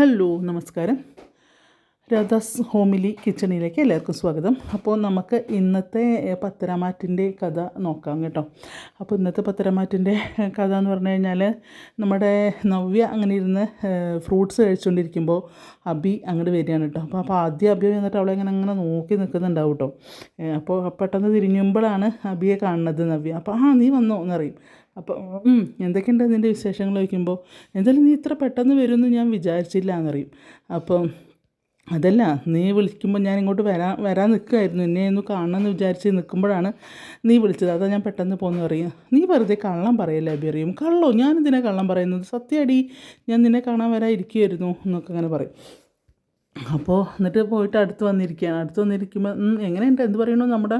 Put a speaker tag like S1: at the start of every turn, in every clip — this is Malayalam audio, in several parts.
S1: ഹലോ നമസ്കാരം. രാധാസ് ഹോമിലി കിച്ചണിലേക്ക് എല്ലാവർക്കും സ്വാഗതം. അപ്പോൾ നമുക്ക് ഇന്നത്തെ പത്തരമാറ്റിൻ്റെ കഥ നോക്കാം കേട്ടോ. അപ്പോൾ ഇന്നത്തെ പത്തരമാറ്റിൻ്റെ കഥ എന്ന് പറഞ്ഞു കഴിഞ്ഞാൽ നമ്മുടെ നവ്യ അങ്ങനെ ഇരുന്ന് ഫ്രൂട്ട്സ് കഴിച്ചുകൊണ്ടിരിക്കുമ്പോൾ അബി അങ്ങോട്ട് വരികയാണ് കേട്ടോ. അപ്പോൾ ആദ്യം അബി വന്നിട്ട് അവളെ അങ്ങനെ നോക്കി നിൽക്കുന്നുണ്ടാവും കേട്ടോ. അപ്പോൾ പെട്ടെന്ന് തിരിഞ്ഞുമ്പോഴാണ് അബിയെ കാണുന്നത് നവ്യ. അപ്പോൾ നീ വന്നോ എന്നറിയും. അപ്പോൾ എന്തൊക്കെയുണ്ട് നിൻ്റെ വിശേഷങ്ങൾ ചോദിക്കുമ്പോൾ എന്തായാലും നീ ഇത്ര പെട്ടെന്ന് വരുമെന്ന് ഞാൻ വിചാരിച്ചില്ല എന്നറിയും. അപ്പം അതല്ല, നീ വിളിക്കുമ്പോൾ ഞാൻ ഇങ്ങോട്ട് വരാൻ നിൽക്കുമായിരുന്നു, എന്നെ ഒന്ന് കാണണമെന്ന് വിചാരിച്ച് നിൽക്കുമ്പോഴാണ് നീ വിളിച്ചത്, അതാ ഞാൻ പെട്ടെന്ന് പോകുന്നു പറയും. നീ വെറുതെ കള്ളം പറയല്ലേ അബി അറിയും. കള്ളോ? ഞാനെന്തിനാ കള്ളം പറയുന്നത്? സത്യമാടി, ഞാൻ നിന്നെ കാണാൻ വരാതിരിക്കുമായിരുന്നു എന്നൊക്കെ അങ്ങനെ പറയും. അപ്പോൾ എന്നിട്ട് പോയിട്ട് അടുത്ത് വന്നിരിക്കുമ്പോൾ എങ്ങനെയുണ്ട്, എന്ത് പറയണു നമ്മുടെ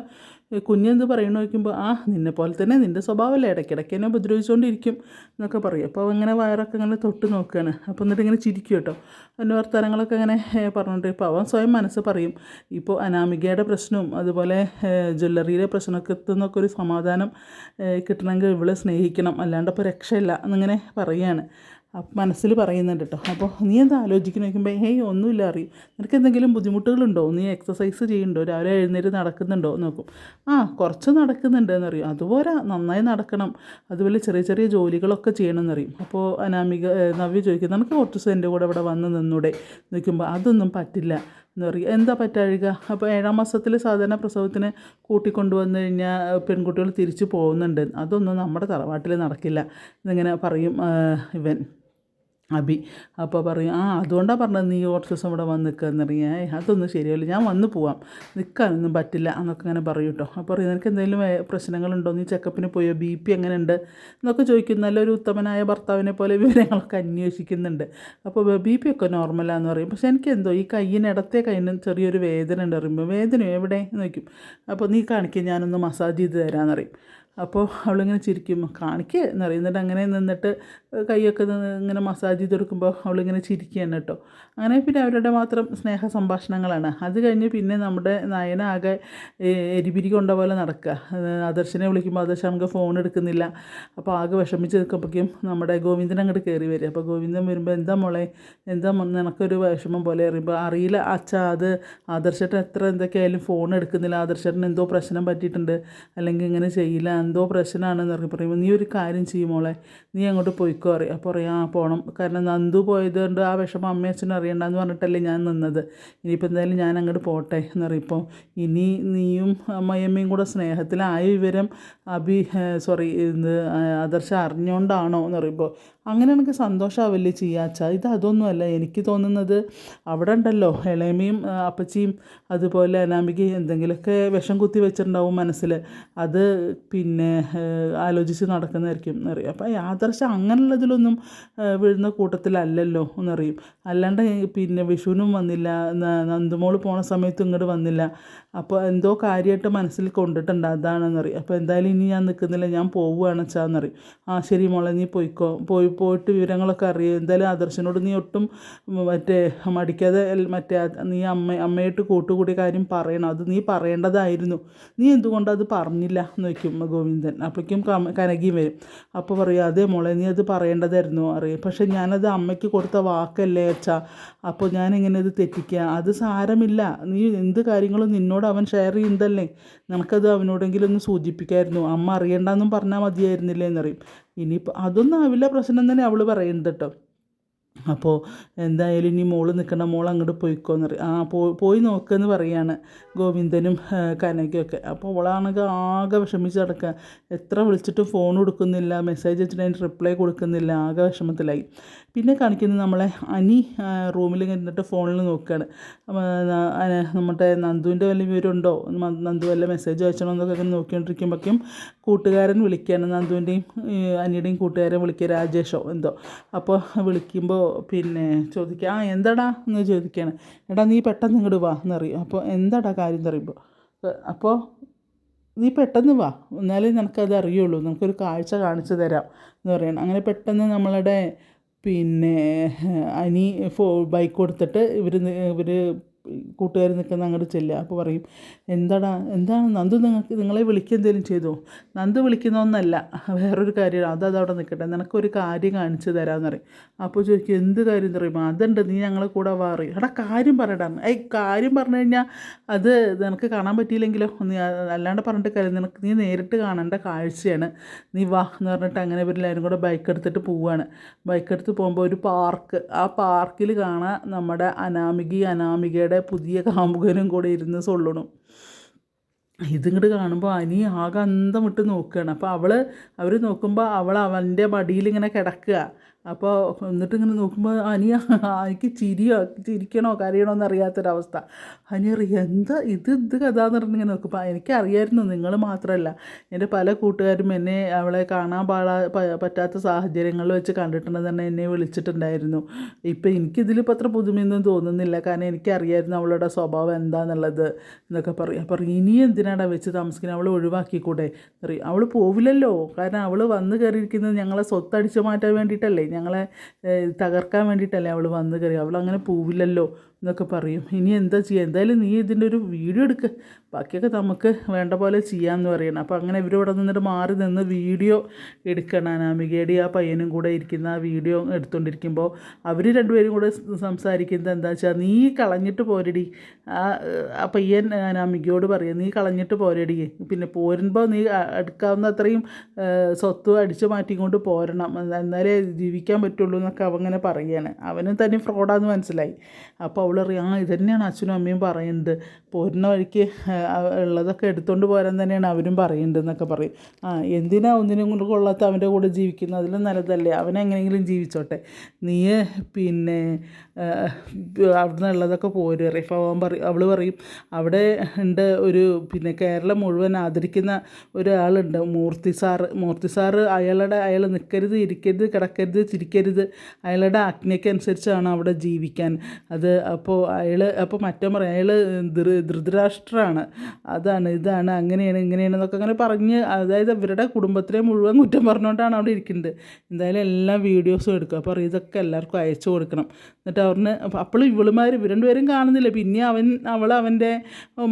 S1: കുഞ്ഞെന്ത് പറയണു ചോദിക്കുമ്പോൾ നിന്നെ പോലെ തന്നെ നിൻ്റെ സ്വഭാവമല്ലേ, ഇടയ്ക്കിടയ്ക്ക് എന്നെ ഉപദ്രവിച്ചുകൊണ്ടിരിക്കും എന്നൊക്കെ പറയും. അപ്പോൾ ഇങ്ങനെ വയറൊക്കെ ഇങ്ങനെ തൊട്ട് നോക്കുകയാണ്. അപ്പോൾ എന്നിട്ട് ഇങ്ങനെ ചിരിക്കും കേട്ടോ. അതിൻ്റെ വർത്തമാനങ്ങളൊക്കെ ഇങ്ങനെ പറഞ്ഞിട്ട് ഇപ്പോൾ അവൻ സ്വയം മനസ്സ് പറയും, ഇപ്പോൾ അനാമികയുടെ പ്രശ്നവും അതുപോലെ ജ്വല്ലറിയിലെ പ്രശ്നമൊക്കെ എത്തുന്നൊക്കെ ഒരു സമാധാനം കിട്ടണമെങ്കിൽ ഇവളെ സ്നേഹിക്കണം, അല്ലാണ്ട് ഇപ്പോൾ രക്ഷയില്ല എന്നിങ്ങനെ പറയുകയാണ്. മനസ്സിൽ പറയുന്നുണ്ട് കേട്ടോ. അപ്പോൾ നീ എന്താ ആലോചിക്കുന്നു ചോദിക്കുമ്പോൾ ഒന്നുമില്ല അറിയും. നിനക്ക് എന്തെങ്കിലും ബുദ്ധിമുട്ടുകളുണ്ടോ? നീ എക്സസൈസ് ചെയ്യുന്നുണ്ടോ? രാവിലെ എഴുന്നേറ്റ് നടക്കുന്നുണ്ടോ നോക്കും. കുറച്ച് നടക്കുന്നുണ്ട് എന്നറിയും. അതുപോലെ നന്നായി നടക്കണം, അതുപോലെ ചെറിയ ചെറിയ ജോലികളൊക്കെ ചെയ്യണമെന്നറിയും. അപ്പോൾ നവ്യ ചോദിക്കും, നമുക്ക് കുറച്ച് ദിവസം എൻ്റെ കൂടെ ഇവിടെ വന്ന് നിന്നൂടെ നോക്കുമ്പോൾ അതൊന്നും പറ്റില്ല എന്ന് പറയും. എന്താ പറ്റാഴുക? അപ്പോൾ 7ാം മാസത്തിൽ സാധാരണ പ്രസവത്തിന് കൂട്ടിക്കൊണ്ടുവന്നു കഴിഞ്ഞാൽ പെൺകുട്ടികൾ തിരിച്ചു പോകുന്നുണ്ട്, അതൊന്നും നമ്മുടെ തറവാട്ടിൽ നടക്കില്ല എന്നിങ്ങനെ പറയും ഇവൻ അബി. അപ്പോൾ പറയും അതുകൊണ്ടാണ് പറഞ്ഞത് നീ കുറച്ച് ദിവസം ഇവിടെ വന്ന് നിൽക്കുകയെന്നറിയാം. അതൊന്നും ശരിയല്ല, ഞാൻ വന്ന് പോവാം, നിൽക്കാനൊന്നും പറ്റില്ല എന്നൊക്കെ അങ്ങനെ പറയും കേട്ടോ. അപ്പോൾ പറയും, നിനക്ക് എന്തെങ്കിലും പ്രശ്നങ്ങളുണ്ടോ? നീ ചെക്കപ്പിന് പോയോ? BP എങ്ങനെയുണ്ട് എന്നൊക്കെ ചോദിക്കും. നല്ലൊരു ഉത്തമനായ ഭർത്താവിനെ പോലെ വിവരങ്ങളൊക്കെ അന്വേഷിക്കുന്നുണ്ട്. അപ്പോൾ BP ഒക്കെ നോർമലാന്ന് പറയും. പക്ഷേ എനിക്കെന്തോ ഈ ഇടത്തെ കയ്യിന് ചെറിയൊരു വേദന ഉണ്ട് പറയുമ്പോൾ, വേദനയോ എവിടെ എന്ന് ചോദിക്കും. അപ്പോൾ നീ കാണിക്കുക, ഞാനൊന്ന് മസാജ് ചെയ്ത് തരാമെന്നറിയും. അപ്പോൾ അവളിങ്ങനെ ചിരിക്കും, കാണിക്കുക എന്നറിയും. എന്നിട്ട് അങ്ങനെ നിന്നിട്ട് കൈയൊക്കെ ഇങ്ങനെ മസാജ് ചെയ്ത് കൊടുക്കുമ്പോൾ അവളിങ്ങനെ ചിരിക്കുകയാണ് കേട്ടോ. അങ്ങനെ പിന്നെ അവരുടെ മാത്രം സ്നേഹ സംഭാഷണങ്ങളാണ്. അത് കഴിഞ്ഞ് പിന്നെ നമ്മുടെ നയന ആകെ എരിപിരി കൊണ്ട പോലെ നടക്കുക. ആദർശിനെ വിളിക്കുമ്പോൾ ആദർശ് നമുക്ക് ഫോൺ എടുക്കുന്നില്ല. അപ്പോൾ ആകെ വിഷമിച്ച് നിൽക്കുമ്പോഴേക്കും നമ്മുടെ ഗോവിന്ദൻ അങ്ങോട്ട് കയറി വരും. അപ്പോൾ ഗോവിന്ദൻ വരുമ്പോൾ എന്താ മോളെ, എന്താ നിനക്കൊരു വിഷമം പോലെ അറിയുമ്പോൾ, അറിയില്ല അച്ഛാ, അത് ആദർശേട്ടൻ എത്ര എന്തൊക്കെയായാലും ഫോൺ എടുക്കുന്നില്ല, ആദർശേട്ടൻ എന്തോ പ്രശ്നം പറ്റിയിട്ടുണ്ട്, അല്ലെങ്കിൽ ഇങ്ങനെ ചെയ്യില്ല, എന്തോ പ്രശ്നമാണെന്ന് പറയുമ്പോൾ, നീ ഒരു കാര്യം ചെയ്യും മോളെ, നീ അങ്ങോട്ട് പോയിക്കോ അറിയാം. അപ്പോൾ പോകണം, കാരണം നന്ദു പോയത് കൊണ്ട് ആ വിഷമം അമ്മയും അച്ഛനും അറിയണ്ടെന്ന് പറഞ്ഞിട്ടല്ലേ ഞാൻ നിന്നത്, ഇനിയിപ്പോൾ എന്തായാലും ഞാൻ അങ്ങോട്ട് പോട്ടെ എന്നറിയും. ഇപ്പോൾ ഇനി നീയും അമ്മയമ്മയും കൂടെ സ്നേഹത്തിലായ വിവരം ആദർശം അറിഞ്ഞുകൊണ്ടാണോ എന്ന് പറയുമ്പോൾ, അങ്ങനെ എനിക്ക് സന്തോഷമാവില്ലേ ചെയ്യാച്ചാ. അതൊന്നുമല്ല, എനിക്ക് തോന്നുന്നത് അവിടെ ഉണ്ടല്ലോ ഇളയമ്മയും അപ്പച്ചിയും അതുപോലെ അനാമികയും എന്തെങ്കിലുമൊക്കെ വിഷം കുത്തി വെച്ചിട്ടുണ്ടാവും മനസ്സിൽ, അത് പിന്നെ ആലോചിച്ച് നടക്കുന്നതായിരിക്കും എന്നറിയും. അപ്പോൾ ആദർശം അങ്ങനെയുള്ളതിലൊന്നും വീഴുന്ന കൂട്ടത്തിലല്ലല്ലോ എന്നറിയും. അല്ലാണ്ട് പിന്നെ വിഷുവിനും വന്നില്ല, നന്ദുമോൾ പോണ സമയത്തും ഇങ്ങോട്ട് വന്നില്ല, അപ്പോൾ എന്തോ കാര്യമായിട്ട് മനസ്സിൽ കൊണ്ടിട്ടുണ്ട്, അതാണെന്നറിയും. അപ്പോൾ എന്തായാലും ഇനി ഞാൻ നിൽക്കുന്നില്ല, ഞാൻ പോവുകയാണ് വെച്ചാന്നറിയും. ശരി മോളെ, നീ പോയിട്ട് വിവരങ്ങളൊക്കെ അറിയും. എന്തായാലും ആദർശനോട് നീ ഒട്ടും മടിക്കാതെ നീ അമ്മയായിട്ട് കൂട്ടുകൂടിയ കാര്യം പറയണം, അത് നീ പറയേണ്ടതായിരുന്നു, നീ എന്തുകൊണ്ട് അത് പറഞ്ഞില്ല എന്ന് വയ്ക്കും ഗോവിന്ദൻ. അപ്പോഴേക്കും കനകയും വരും. അപ്പോൾ പറയും, അതേ മോളെ, നീ അത് പറയേണ്ടതായിരുന്നു അറിയും, പക്ഷേ ഞാനത് അമ്മയ്ക്ക് കൊടുത്ത വാക്കല്ലേ അച്ഛാ, അപ്പോൾ ഞാനിങ്ങനെ ഇത് തെറ്റിക്കുക, അത് സാരമില്ല, നീ എന്ത് കാര്യങ്ങളും നിന്നോട് അവൻ ഷെയർ ചെയ്യുന്നതല്ലേ, നമുക്കത് അവനോടെങ്കിലും ഒന്ന് സൂചിപ്പിക്കായിരുന്നു, അമ്മ അറിയണ്ടെന്നും പറഞ്ഞാൽ മതിയായിരുന്നില്ലേ എന്നറിയും. ഇനിയിപ്പോൾ അതൊന്നും ആവില്ല പ്രശ്നം തന്നെ അവൾ പറയുന്നത് കേട്ടോ. അപ്പോൾ എന്തായാലും ഇനി മോള് നിൽക്കണം, മോൾ അങ്ങോട്ട് പോയിക്കോന്ന് പറയും. പോയി നോക്കുമെന്ന് പറയാണ് ഗോവിന്ദനും കനകയൊക്കെ. അപ്പോൾ അവളാണെങ്കിൽ ആകെ വിഷമിച്ച് നടക്കുക, എത്ര വിളിച്ചിട്ടും ഫോൺ കൊടുക്കുന്നില്ല, മെസ്സേജ് വെച്ചിട്ട് അതിന് റിപ്ലൈ കൊടുക്കുന്നില്ല, ആകെ വിഷമത്തിലായി. പിന്നെ കാണിക്കുന്നത് നമ്മളെ അനി റൂമിൽ ഇരുന്നിട്ട് ഫോണിൽ നോക്കുകയാണ്. നമ്മുടെ നന്ദുവിൻ്റെ വല്ല വിവരമുണ്ടോ, നന്ദു വല്ല മെസ്സേജ് അയച്ചണോ എന്നൊക്കെ നോക്കിക്കൊണ്ടിരിക്കുമ്പോഴേക്കും കൂട്ടുകാരൻ വിളിക്കുകയാണ്, നന്ദുവിൻ്റെയും അനിയുടെയും കൂട്ടുകാരൻ വിളിക്കുക, രാജേഷോ എന്തോ. അപ്പോൾ വിളിക്കുമ്പോൾ പിന്നെ ചോദിക്കുക, എന്താടാ എന്ന് ചോദിക്കുകയാണ്. എടാ നീ പെട്ടെന്ന് ഇങ്ങോട്ട് വാ എന്നറിയും. അപ്പോൾ എന്താടാ കാര്യം എന്നറിയുമ്പോൾ, അപ്പോൾ നീ പെട്ടെന്ന് വാ, എന്നാലേ നിനക്കത് അറിയുള്ളൂ, നമുക്കൊരു കാഴ്ച കാണിച്ചു തരാം എന്ന് പറയണം. അങ്ങനെ പെട്ടെന്ന് നമ്മളുടെ പിന്നെ അനി ബൈക്ക് കൊടുത്തിട്ട് ഇവർ കൂട്ടുകാർ നിൽക്കുന്ന അങ്ങോട്ട് ചെല്ലുക. അപ്പോൾ പറയും, എന്താണ് നന്ദു നിങ്ങളെ വിളിക്കുക എന്തെങ്കിലും ചെയ്തോ? നന്ദു വിളിക്കുന്നതൊന്നല്ല, വേറൊരു കാര്യമാണ്, അതവിടെ നിൽക്കട്ടെ, നിനക്കൊരു കാര്യം കാണിച്ചു തരാമെന്ന് പറയും. അപ്പോൾ ചോദിക്കും, എന്ത് കാര്യം എന്ന് പറയുമ്പോൾ, അതുണ്ട്, നീ ഞങ്ങളെ കൂടെ വാ പറയും. എടാ കാര്യം പറയടാ. കാര്യം പറഞ്ഞു കഴിഞ്ഞാൽ അത് നിനക്ക് കാണാൻ പറ്റിയില്ലെങ്കിലോ, നീ അല്ലാണ്ട് പറഞ്ഞിട്ട് കാര്യം, നീ നേരിട്ട് കാണേണ്ട കാഴ്ചയാണ്, നീ വാ എന്ന് പറഞ്ഞിട്ട് അങ്ങനെ ഇവരെല്ലാവരും കൂടെ ബൈക്ക് എടുത്തിട്ട് പോവുകയാണ്. ബൈക്ക് എടുത്ത് പോകുമ്പോൾ ഒരു പാർക്ക്, ആ പാർക്കിൽ കാണാൻ നമ്മുടെ അനാമികയുടെ പുതിയ കാമുകനും കൂടെ ഇരുന്ന് സൊള്ളണം. ഇതിങ്ങോട്ട് കാണുമ്പോൾ അനി ആകെ അന്തം വിട്ട് നോക്കുകയാണ്. അപ്പോൾ അവർ നോക്കുമ്പോൾ അവൻ്റെ മടിയിലിങ്ങനെ കിടക്കുക. അപ്പോൾ എന്നിട്ട് ഇങ്ങനെ നോക്കുമ്പോൾ എനിക്ക് ചിരിക്കണോ കരയണോ എന്നറിയാത്തൊരവസ്ഥ. അനി അറിയാം എന്താ ഇത് കഥ എന്ന് പറഞ്ഞിങ്ങനെ നോക്കുമ്പോൾ എനിക്കറിയായിരുന്നു, നിങ്ങൾ മാത്രമല്ല, എൻ്റെ പല കൂട്ടുകാരും എന്നെ അവളെ കാണാൻ പറ്റാത്ത സാഹചര്യങ്ങളിൽ വെച്ച് കണ്ടിട്ടുണ്ടെന്ന് തന്നെ എന്നെ വിളിച്ചിട്ടുണ്ടായിരുന്നു. ഇപ്പം എനിക്കിതിലിപ്പോൾ അത്ര പുതുമയൊന്നും തോന്നുന്നില്ല, കാരണം എനിക്കറിയായിരുന്നു അവളുടെ സ്വഭാവം എന്താണെന്നുള്ളത് എന്നൊക്കെ പറയും. അപ്പോൾ ഇനി എന്തിനാണ് വെച്ച് താമസിക്കുന്നത്, അവൾ ഒഴിവാക്കിക്കൂടെ പറയും. അവൾ പോവില്ലല്ലോ, കാരണം അവൾ വന്ന് കയറിയിരിക്കുന്നത് ഞങ്ങളെ സ്വത്തടിച്ചു മാറ്റാൻ വേണ്ടിയിട്ടല്ലേ, ഞങ്ങളെ തകർക്കാൻ വേണ്ടിയിട്ടല്ലേ അവൾ വന്ന് കയറി, അവളങ്ങനെ പോവില്ലല്ലോ എന്നൊക്കെ പറയും. ഇനി എന്താ ചെയ്യുക, എന്തായാലും നീ ഇതിൻ്റെ ഒരു വീഡിയോ എടുക്കുക, ബാക്കിയൊക്കെ നമുക്ക് വേണ്ട പോലെ ചെയ്യാമെന്ന് പറയണം. അപ്പോൾ അങ്ങനെ ഇവരിവിടെ നിന്നിട്ട് മാറി നിന്ന് വീഡിയോ എടുക്കണം. അനാമികയുടെ ആ പയ്യനും കൂടെ ഇരിക്കുന്ന ആ വീഡിയോ എടുത്തുകൊണ്ടിരിക്കുമ്പോൾ അവർ രണ്ടുപേരും കൂടെ സംസാരിക്കുന്നത് എന്താ വെച്ചാൽ, നീ കളഞ്ഞിട്ട് പോരടി, ആ പയ്യൻ അനാമികയോട് പറയുക, നീ കളഞ്ഞിട്ട് പോരടി, പിന്നെ പോരുമ്പോൾ നീ എടുക്കാവുന്ന അത്രയും സ്വത്ത് അടിച്ചു മാറ്റിക്കൊണ്ട് പോരണം, എന്നാലേ ജീവിക്കാൻ പറ്റുള്ളൂ എന്നൊക്കെ അവങ്ങനെ പറയുകയാണ്. അവനും തന്നെ ഫ്രോഡാന്ന് മനസ്സിലായി. അപ്പോൾ അവളറിയാം, ഇതന്നെയാണ് അച്ഛനും അമ്മയും പറയുന്നത്, പോരുന്ന വഴിക്ക് ഉള്ളതൊക്കെ എടുത്തുകൊണ്ട് പോരാൻ തന്നെയാണ് അവരും പറയുന്നത് എന്നൊക്കെ പറയും. എന്തിനാ ഒന്നിനും കൊണ്ട് കൊള്ളാത്ത അവൻ്റെ കൂടെ ജീവിക്കുന്നത്, അതിലും നല്ലതല്ലേ അവനെങ്ങനെയെങ്കിലും ജീവിച്ചോട്ടെ, നീ പിന്നെ അവിടെ നിന്നുള്ളതൊക്കെ പോരും പറയും. അപ്പോൾ അവൾ പറയും, അവിടെ ഉണ്ട് ഒരു പിന്നെ കേരളം മുഴുവൻ ആദരിക്കുന്ന ഒരാളുണ്ട്, മൂർത്തി സാറ്, അയാൾ നിൽക്കരുത്, ഇരിക്കരുത്, കിടക്കരുത്, ചിരിക്കരുത്, അയാളുടെ ആജ്ഞയ്ക്കനുസരിച്ചാണ് അവിടെ ജീവിക്കാൻ. അപ്പോൾ മറ്റേ പറയും, അയാൾ ധൃതരാഷ്ട്രമാണ്, ഇതാണ് അങ്ങനെയാണ് ഇങ്ങനെയാണെന്നൊക്കെ അങ്ങനെ പറഞ്ഞ്, അതായത് ഇവരുടെ കുടുംബത്തിലെ മുഴുവൻ കുറ്റം പറഞ്ഞുകൊണ്ടാണ് അവിടെ ഇരിക്കുന്നത്. എന്തായാലും എല്ലാ വീഡിയോസും എടുക്കും. അപ്പോൾ ഇതൊക്കെ എല്ലാവർക്കും അയച്ചു കൊടുക്കണം. എന്നിട്ട് അപ്പോൾ ഇവളുമാർ രണ്ടുപേരും കാണുന്നില്ല, പിന്നെ അവൾ അവൻ്റെ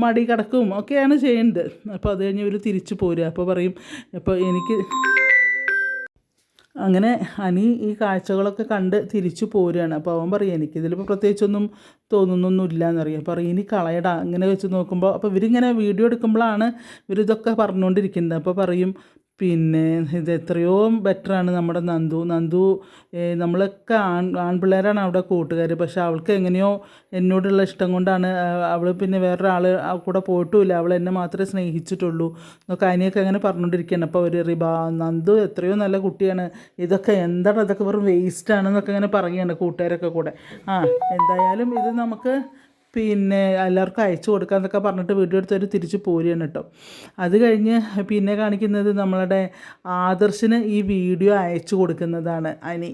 S1: മടി കിടക്കും ഒക്കെയാണ് ചെയ്യുന്നത്. അപ്പോൾ അത് കഴിഞ്ഞ് ഇവർ തിരിച്ചു പോരുക. അപ്പോൾ പറയും, അപ്പോൾ എനിക്ക് അങ്ങനെ അനി ഈ കാഴ്ചകളൊക്കെ കണ്ട് തിരിച്ചു പോരുകയാണ്. അപ്പോൾ അവൻ പറയും, എനിക്കിതിലിപ്പോൾ പ്രത്യേകിച്ചൊന്നും തോന്നുന്നൊന്നുമില്ല എന്നറിയാം. പറയും, ഇനി കളയടാ. ഇങ്ങനെ വെച്ച് നോക്കുമ്പോൾ അപ്പോൾ ഇവരിങ്ങനെ വീഡിയോ എടുക്കുമ്പോഴാണ് ഇവരിതൊക്കെ പറഞ്ഞുകൊണ്ടിരിക്കുന്നത്. അപ്പോൾ പറയും, പിന്നെ ഇത് എത്രയോ ബെറ്ററാണ് നമ്മുടെ നന്ദു നമ്മളൊക്കെ ആൺപിള്ളേരാണ് അവിടെ കൂട്ടുകാർ, പക്ഷേ അവൾക്ക് എങ്ങനെയോ എന്നോടുള്ള ഇഷ്ടം കൊണ്ടാണ് അവൾ പിന്നെ വേറൊരാൾ കൂടെ പോയിട്ടുമില്ല, അവൾ എന്നെ മാത്രമേ സ്നേഹിച്ചിട്ടുള്ളൂ എന്നൊക്കെ അതിനെയൊക്കെ അങ്ങനെ പറഞ്ഞുകൊണ്ടിരിക്കുകയാണ്. അപ്പോൾ അവർ നന്ദു എത്രയോ നല്ല കുട്ടിയാണ്, ഇതൊക്കെ എന്താണ്, ഇതൊക്കെ വെറും വേസ്റ്റാണെന്നൊക്കെ ഇങ്ങനെ പറയുകയാണ് കൂട്ടുകാരൊക്കെ കൂടെ. എന്തായാലും ഇത് നമുക്ക് പിന്നെ എല്ലാവർക്കും അയച്ചു കൊടുക്കാമെന്നൊക്കെ പറഞ്ഞിട്ട് വീഡിയോ എടുത്തവർ തിരിച്ച് പോരുകയാണ് കേട്ടോ. അത് കഴിഞ്ഞ് പിന്നെ കാണിക്കുന്നത് നമ്മളുടെ ആദർശിന് ഈ വീഡിയോ അയച്ചു കൊടുക്കുന്നതാണ് അനി.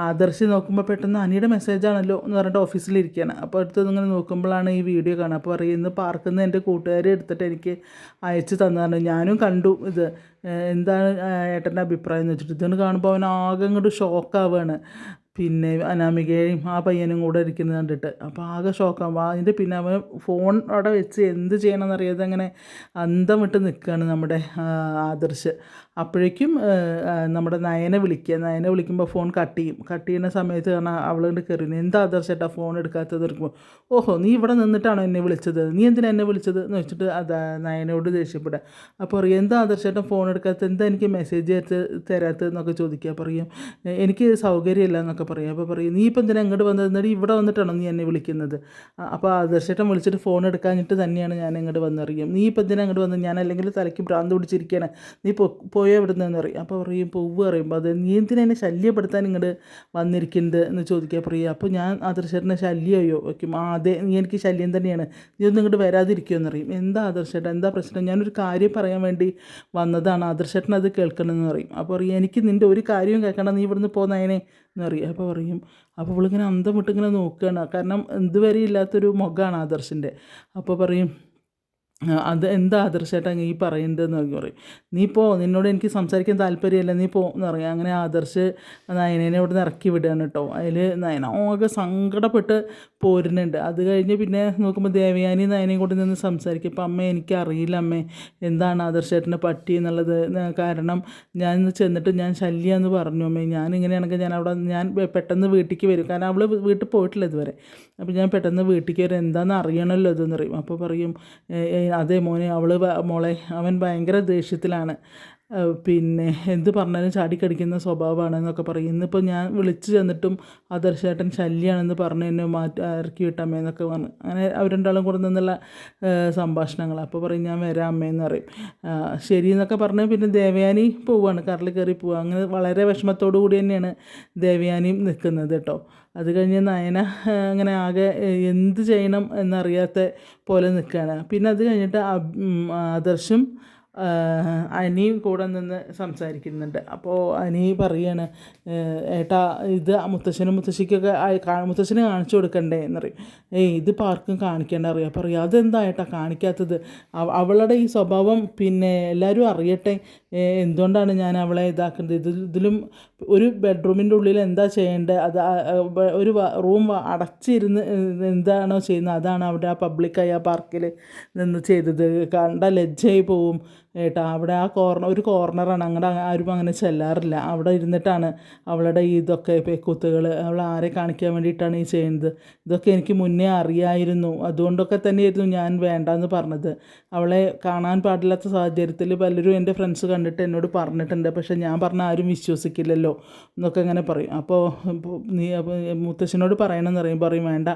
S1: ആദർശ് നോക്കുമ്പോൾ പെട്ടെന്ന് അനിയുടെ മെസ്സേജാണല്ലോ എന്ന് പറഞ്ഞിട്ട് ഓഫീസിലിരിക്കുകയാണ്. അപ്പോൾ അടുത്ത് ഇങ്ങനെ നോക്കുമ്പോഴാണ് ഈ വീഡിയോ കാണുക. അപ്പോൾ പറയും, ഇന്ന് പാർക്കിൽ നിന്ന് എൻ്റെ കൂട്ടുകാരെ എടുത്തിട്ട് എനിക്ക് അയച്ചു തന്നതാണ്, ഞാനും കണ്ടു ഇത്, എന്താണ് ഏട്ടൻ്റെ അഭിപ്രായം എന്ന് വെച്ചിട്ട്. ഇതെന്ന് കാണുമ്പോൾ അവൻ ആകെ ഇങ്ങോട്ട് ഷോക്കാവുകയാണ്. പിന്നെ അനാമികയും ആ പയ്യനും കൂടെ ഇരിക്കുന്നത് കണ്ടിട്ട് അപ്പോൾ ആകെ ഷോക്കാകുമ്പോൾ അതിൻ്റെ പിന്നെ അവൻ ഫോൺ അവിടെ വെച്ച് എന്ത് ചെയ്യണമെന്നറിയാതെ അങ്ങനെ അന്തം വിട്ട് നിൽക്കുകയാണ് നമ്മുടെ ആദർശ്. അപ്പോഴേക്കും നമ്മുടെ നയനെ വിളിക്കുമ്പോൾ ഫോൺ കട്ട് ചെയ്യുന്ന സമയത്ത് കാരണം അവളുകൊണ്ട് കയറിയത്, എന്താ ആദർശേട്ടാ ഫോൺ എടുക്കാത്തത് ഇരിക്കുമ്പോൾ, ഓഹോ നീ ഇവിടെ നിന്നിട്ടാണോ എന്നെ വിളിച്ചത്, നീ എന്തിനാ എന്നെ വിളിച്ചത് എന്ന് വെച്ചിട്ട് നയനോട് ദേഷ്യപ്പെടുക. അപ്പോൾ പറയും, എന്താ ആദർശേട്ടൻ ഫോൺ എടുക്കാത്തത്, എന്താ എനിക്ക് മെസ്സേജ് തരാത്തതെന്നൊക്കെ ചോദിക്കുക. പറയും, എനിക്ക് സൗകര്യമില്ല എന്നൊക്കെ പറയും. അപ്പോൾ പറയും, നീ ഇപ്പം എന്തിനാ ഇങ്ങോട്ട് വന്നത്, എന്നിട്ട് ഇവിടെ വന്നിട്ടാണോ നീ എന്നെ വിളിക്കുന്നത്. അപ്പോൾ ആദർശേട്ടൻ വിളിച്ചിട്ട് ഫോൺ എടുക്കാഞ്ഞിട്ട് തന്നെയാണ് ഞാൻ ഇങ്ങോട്ട് വന്നറിയും, നീ ഇപ്പം എന്തിനാ ഇങ്ങോട്ട് വന്നത്, ഞാൻ അല്ലെങ്കിൽ തലയ്ക്ക് ഭ്രാന്ത് പിടിച്ചിരിക്കുകയാണ്, നീ പോയോ എവിടുന്നതെന്ന് പറയും. അപ്പോൾ പറയും, പോവുക പറയുമ്പോൾ അത് നീ എന്തിനാ എന്നെ ശല്യപ്പെടുത്താൻ ഇങ്ങോട്ട് വന്നിരിക്കുന്നത് എന്ന് ചോദിക്കുക. പറയും, അപ്പോൾ ഞാൻ ആദർശേട്ടനെ ശല്യമോ വയ്ക്കും, അതെ നീ എനിക്ക് ശല്യം തന്നെയാണ്, നീ ഒന്നും ഇങ്ങോട്ട് വരാതിരിക്കുമെന്ന് പറയും. എന്താ ആദർശേട്ടൻ, എന്താ പ്രശ്നം, ഞാനൊരു കാര്യം പറയാൻ വേണ്ടി വന്നതാണ്, ആദർശേട്ടൻ അത് കേൾക്കണമെന്ന് പറയും. അപ്പോൾ പറയും, എനിക്ക് നിൻ്റെ ഒരു കാര്യവും കേൾക്കണം, നീ ഇവിടുന്ന് പോകുന്നതിനെ എന്ന് പറയും. അപ്പോൾ പറയും, അപ്പോൾ ഇവളിങ്ങനെ അന്തം വിട്ടിങ്ങനെ നോക്കുകയാണ്, കാരണം ഇതുവരെ ഇല്ലാത്തൊരു മുഖമാണ് ആദർശിൻ്റെ. അപ്പോൾ പറയും, അത് എന്താ ആദർശേട്ടാ ഈ പറയുന്നതെന്ന് പറയും. നീ പോ, നിന്നോട് എനിക്ക് സംസാരിക്കാൻ താല്പര്യമില്ല, നീ പോ എന്ന് പറയും. അങ്ങനെ ആദർശ് നയനേനെ ഇവിടെ നിന്ന് ഇറക്കി വിടുകയാണ് കേട്ടോ. അതിൽ നയന ആകെ സങ്കടപ്പെട്ട് പോരുന്നുണ്ട്. അത് കഴിഞ്ഞ് പിന്നെ നോക്കുമ്പോൾ ദേവയാനി നയനയും കൂടി നിന്ന് സംസാരിക്കും. ഇപ്പം അമ്മേ എനിക്കറിയില്ല അമ്മേ എന്താണ് ആദർശേട്ടനെ പറ്റി എന്നുള്ളത്. കാരണം ഞാൻ ഇന്ന് ചെന്നിട്ട് ഞാൻ ശല്യമെന്ന് പറഞ്ഞു അമ്മേ. ഞാനിങ്ങനെയാണെങ്കിൽ ഞാൻ പെട്ടെന്ന് വീട്ടിലേക്ക് വരും. കാരണം അവൾ വീട്ടിൽ പോയിട്ടില്ല ഇതുവരെ. അപ്പോൾ ഞാൻ പെട്ടെന്ന് വീട്ടിലേക്ക് വരും, എന്താണെന്ന് അറിയണമല്ലോ ഇതെന്ന് പറയും. അപ്പോൾ പറയും അതേ മോനെ മോളെ അവൻ ഭയങ്കര ദേഷ്യത്തിലാണ്, പിന്നെ എന്ത് പറഞ്ഞാലും ചാടിക്കടിക്കുന്ന സ്വഭാവമാണെന്നൊക്കെ പറയും. ഇന്നിപ്പോൾ ഞാൻ വിളിച്ച് ചെന്നിട്ടും ആദർശേട്ടൻ ശല്യമാണെന്ന് പറഞ്ഞ് എന്നെ ഇറക്കി വിട്ടമ്മേന്നൊക്കെ പറഞ്ഞു. അങ്ങനെ അവർ രണ്ടാളും കൂടെ നിന്നുള്ള സംഭാഷണങ്ങൾ. അപ്പോൾ പറയും ഞാൻ വരാം അമ്മയെന്ന് പറയും. ശരി എന്നൊക്കെ പറഞ്ഞ് പിന്നെ ദേവയാനി പോവുകയാണ്, കാറിൽ കയറി പോവുക. അങ്ങനെ വളരെ വിഷമത്തോടു കൂടി തന്നെയാണ് ദേവയാനിയും നിൽക്കുന്നത് കേട്ടോ. അത് കഴിഞ്ഞ് നയന അങ്ങനെ ആകെ എന്ത് ചെയ്യണം എന്നറിയാത്ത പോലെ നിൽക്കുകയാണ്. പിന്നെ അത് കഴിഞ്ഞിട്ട് ആദർശും അനിയും കൂടെ നിന്ന് സംസാരിക്കുന്നുണ്ട്. അപ്പോൾ അനി പറയാണ്, ഏട്ടാ ഇത് മുത്തശ്ശനും മുത്തശ്ശിക്കൊക്കെ മുത്തശ്ശന് കാണിച്ചു കൊടുക്കണ്ടേ എന്ന് പറയും. ഇതിപ്പോൾ ആർക്കും കാണിക്കേണ്ട അറിയാം. പറയും അതെന്താ ഏട്ടാ കാണിക്കാത്തത്, അവളുടെ ഈ സ്വഭാവം പിന്നെ എല്ലാവരും അറിയട്ടെ, എന്തുകൊണ്ടാണ് ഞാൻ അവളെ ഇതാക്കുന്നത്. ഇതിലും ഒരു ബെഡ്റൂമിൻ്റെ ഉള്ളിൽ എന്താ ചെയ്യേണ്ടത്, അത് ഒരു റൂം അടച്ചിരുന്ന് എന്താണോ ചെയ്യുന്നത് അതാണ് അവിടെ ആ പബ്ലിക്കായി ആ പാർക്കിൽ നിന്ന് ചെയ്തത്. കണ്ട ലജ്ജയായി പോവും ഏട്ടാ. അവിടെ ആ ഒരു കോർണറാണ്, അങ്ങോട്ട് ആരും അങ്ങനെ ചെല്ലാറില്ല. അവിടെ ഇരുന്നിട്ടാണ് അവളുടെ ഇതൊക്കെ പെക്കൂത്തുകൾ, അവൾ ആരെ കാണിക്കാൻ വേണ്ടിയിട്ടാണ് ഈ ചെയ്യുന്നത്. ഇതൊക്കെ എനിക്ക് മുന്നേ അറിയായിരുന്നു, അതുകൊണ്ടൊക്കെ തന്നെയായിരുന്നു ഞാൻ വേണ്ടെന്ന് പറഞ്ഞത്. അവളെ കാണാൻ പാടില്ലാത്ത സാഹചര്യത്തിൽ പലരും എൻ്റെ ഫ്രണ്ട്സ് കണ്ടിട്ട് എന്നോട് പറഞ്ഞിട്ടുണ്ട്, പക്ഷേ ഞാൻ പറഞ്ഞ ആരും വിശ്വസിക്കില്ലല്ലോ എന്നൊക്കെ ഇങ്ങനെ പറയും. അപ്പോൾ നീ മുത്തശ്ശനോട് പറയണമെന്ന് പറയും വേണ്ട,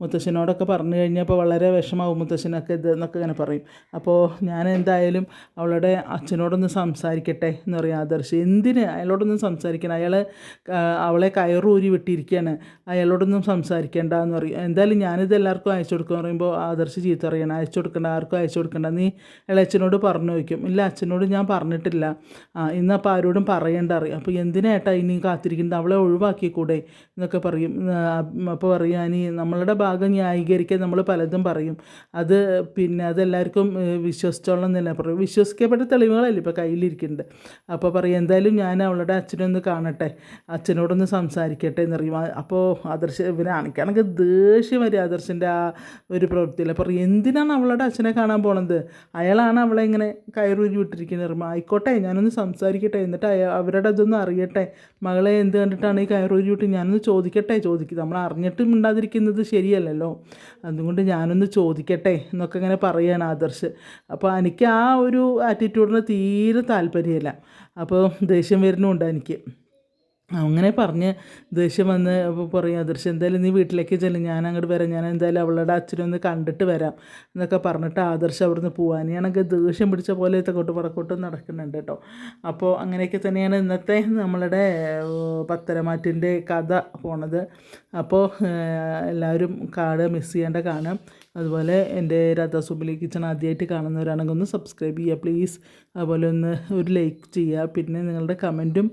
S1: മുത്തശ്ശനോടൊക്കെ പറഞ്ഞു കഴിഞ്ഞപ്പോൾ വളരെ വിഷമാവും മുത്തശ്ശനൊക്കെ ഇത് എന്നൊക്കെ ഇങ്ങനെ പറയും. അപ്പോൾ ഞാൻ എന്തായാലും അവളുടെ അച്ഛനോടൊന്ന് സംസാരിക്കട്ടെ എന്ന് പറയും ആദർശ്. എന്തിന് അയാളോടൊന്നും സംസാരിക്കണം, അവളെ കയറൂരി വിട്ടിരിക്കുകയാണ്, അയാളോടൊന്നും സംസാരിക്കേണ്ട എന്ന് പറയും. എന്തായാലും ഞാനിത് എല്ലാവർക്കും അയച്ചു കൊടുക്കുമെന്ന് പറയുമ്പോൾ ആദർശ് ചീത്ത അറിയണം, അയച്ചു കൊടുക്കണ്ട, ആർക്കും അയച്ചു കൊടുക്കണ്ട, നീ ഇളയച്ചനോട് പറഞ്ഞു വയ്ക്കും. ഇല്ല അച്ഛനോട് ഞാൻ പറഞ്ഞിട്ടില്ല, ഇന്നപ്പോൾ ആരോടും പറയേണ്ട അറിയാം. അപ്പോൾ എന്തിനായിട്ടാ ഇനി കാത്തിരിക്കുന്നത്, അവളെ ഒഴിവാക്കിക്കൂടെ എന്നൊക്കെ പറയും. അപ്പോൾ പറയും അനി നമ്മളുടെ ഭാഗം ന്യായീകരിക്കാൻ നമ്മൾ പലതും പറയും, അത് പിന്നെ അതെല്ലാവർക്കും വിശ്വസിച്ചോളം എന്നില്ല പറയും. വിശ്വസിക്കപ്പെട്ട തെളിവുകളല്ലേ ഇപ്പോൾ കയ്യിലിരിക്കുന്നുണ്ട്. അപ്പോൾ പറയും എന്തായാലും ഞാൻ അവളുടെ അച്ഛനൊന്ന് കാണട്ടെ, അച്ഛനോടൊന്ന് സംസാരിക്കട്ടെ എന്നറിയും. അപ്പോൾ ഇവനാണിക്കാണെങ്കിൽ ദേഷ്യം വരും ആദർശിൻ്റെ ആ ഒരു പ്രവൃത്തിയിൽ. പറയും എന്തിനാണ് അവളുടെ അച്ഛനെ കാണാൻ പോണത്, അയാളാണ് അവളെ ഇങ്ങനെ കയറൂരി വിട്ടിരിക്കുന്നത്. ആയിക്കോട്ടെ ഞാനൊന്ന് സംസാരിക്കട്ടെ, എന്നിട്ട് അവരുടെ ഇതൊന്നും അറിയട്ടെ, മകളെ എന്ത് കണ്ടിട്ടാണ് ഈ കയറൂരി വിട്ട് ഞാനൊന്ന് ചോദിക്കട്ടെ. നമ്മൾ അറിഞ്ഞിട്ട് മിണ്ടാതിരിക്കുന്നത് ശരിയല്ലല്ലോ, അതുകൊണ്ട് ഞാനൊന്ന് ചോദിക്കട്ടെ എന്നൊക്കെ ഇങ്ങനെ പറയുകയാണ് ആദർശ്. അപ്പോൾ എനിക്ക് ആ ഒരു ആറ്റിറ്റ്യൂഡിന് തീരെ താല്പര്യമില്ല. അപ്പോൾ ദേഷ്യം വരുന്നുണ്ട് എനിക്ക്. അങ്ങനെ പറഞ്ഞ് ദേഷ്യം വന്ന് പറയും ആദർശ് എന്തായാലും നീ വീട്ടിലേക്ക് ചെല്ലും, ഞാൻ അങ്ങോട്ട് വരാം, ഞാൻ എന്തായാലും അവളുടെ അച്ഛനൊന്ന് കണ്ടിട്ട് വരാം എന്നൊക്കെ പറഞ്ഞിട്ട് ആദർശ് അവിടുന്ന് പോകാനാണെങ്കിൽ ദേഷ്യം പിടിച്ച പോലെ തെക്കോട്ട് വടക്കോട്ടും നടക്കുന്നുണ്ട് കേട്ടോ. അപ്പോൾ അങ്ങനെയൊക്കെ തന്നെയാണ് ഇന്നത്തെ നമ്മളുടെ പത്തരമാറ്റിൻ്റെ കഥ പോണത്. അപ്പോൾ എല്ലാവരും മിസ് ചെയ്യേണ്ട കാണാം. അതുപോലെ എൻ്റെ രാധാസുബിലി കിച്ചൺ ആദ്യമായിട്ട് കാണുന്നവരാണെങ്കിൽ ഒന്ന് സബ്സ്ക്രൈബ് ചെയ്യുക പ്ലീസ്. അതുപോലെ ഒന്ന് ഒരു ലൈക്ക് ചെയ്യുക, പിന്നെ നിങ്ങളുടെ കമൻറ്റും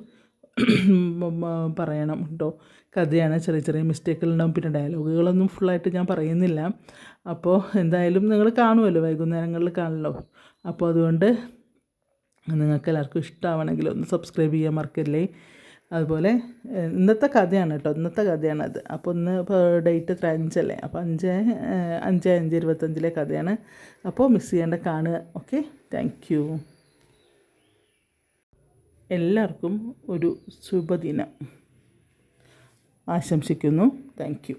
S1: പറയണം കേട്ടോ. കഥയാണ്, ചെറിയ ചെറിയ മിസ്റ്റേക്കുകളുണ്ടാവും, പിന്നെ ഡയലോഗുകളൊന്നും ഫുള്ളായിട്ട് ഞാൻ പറയുന്നില്ല. അപ്പോൾ എന്തായാലും നിങ്ങൾ കാണുമല്ലോ, വൈകുന്നേരങ്ങളിൽ കാണുമല്ലോ. അപ്പോൾ അതുകൊണ്ട് നിങ്ങൾക്ക് എല്ലാവർക്കും ഇഷ്ടമാവണമെങ്കിൽ ഒന്ന് സബ്സ്ക്രൈബ് ചെയ്യാൻ മറക്കല്ലേ. അതുപോലെ ഇന്നത്തെ കഥയാണ് കേട്ടോ, ഇന്നത്തെ കഥയാണത്. അപ്പോൾ ഇപ്പോൾ ഡേറ്റ് 5 അപ്പോൾ 5/5/25 കഥയാണ്. അപ്പോൾ മിസ് ചെയ്യേണ്ട കാണുക. Okay, thank you. എല്ലാവർക്കും ഒരു ശുഭദിനം ആശംസിക്കുന്നു. Thank you.